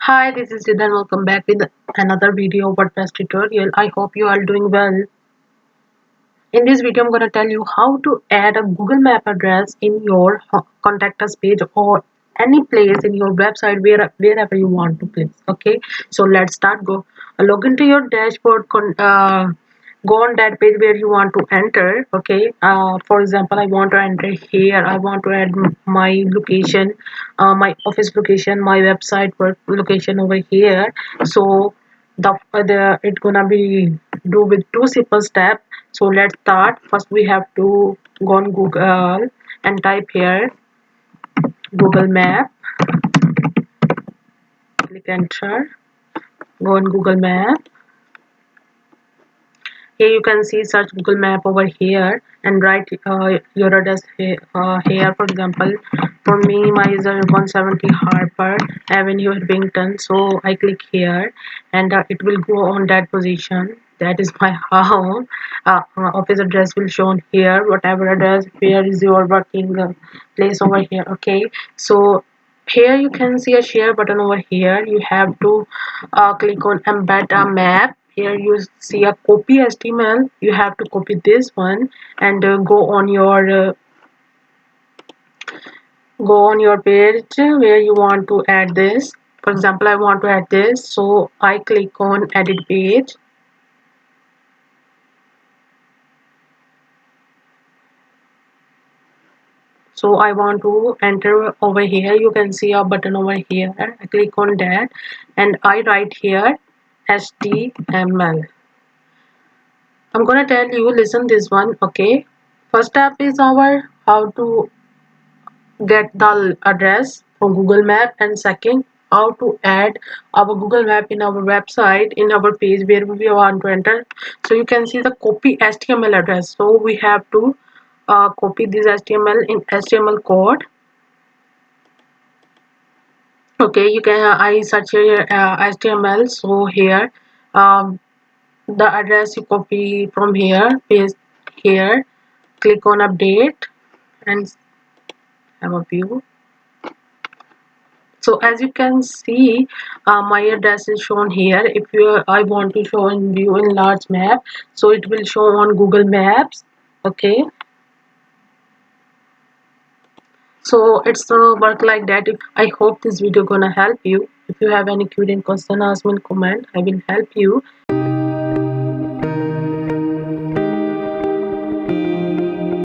Hi, this is Sid and welcome back with another video WordPress tutorial. I hope you are doing well. In this video, I'm going to tell you how to add a Google Map address in your contact us page or any place in your website wherever you want to place. Okay, so let's start. Log into your dashboard. Go on that page where you want to enter. Okay, for example, I want to enter here. I want to add my location, my office location, my website work location over here. So the it's gonna be do with two simple steps. So let's start. First we have to go on Google and type here Google Map. Click enter. Go on Google Map. Here you can see search Google Map over here and write your address here. For example, for me my is 170 Harper Avenue, Irvington. So I click here and it will go on that position. That is my home. Office address will show on here. Whatever address, where is your working place over here. Okay, so here you can see a share button over here. You have to click on embed a map. Here you see a copy HTML. You have to copy this one and go on your page where you want to add this. For example, I want to add this, so I click on edit page. So I want to enter over here. You can see a button over here. I click on that and I write here HTML. I'm gonna tell you, listen this one. Okay, first step is our how to get the address from Google Map, and second how to add our Google Map in our website, in our page where we want to enter. So you can see the copy HTML address. So we have to copy this HTML in HTML code. Okay, you can I search here HTML. So here the address you copy from here, paste here, click on update and have a view. So as you can see, my address is shown here. If I want to show in view in large map, so it will show on Google Maps. Okay, so it's work like that. I hope this video gonna help you. If you have any query and question, ask me in comment. I will help you.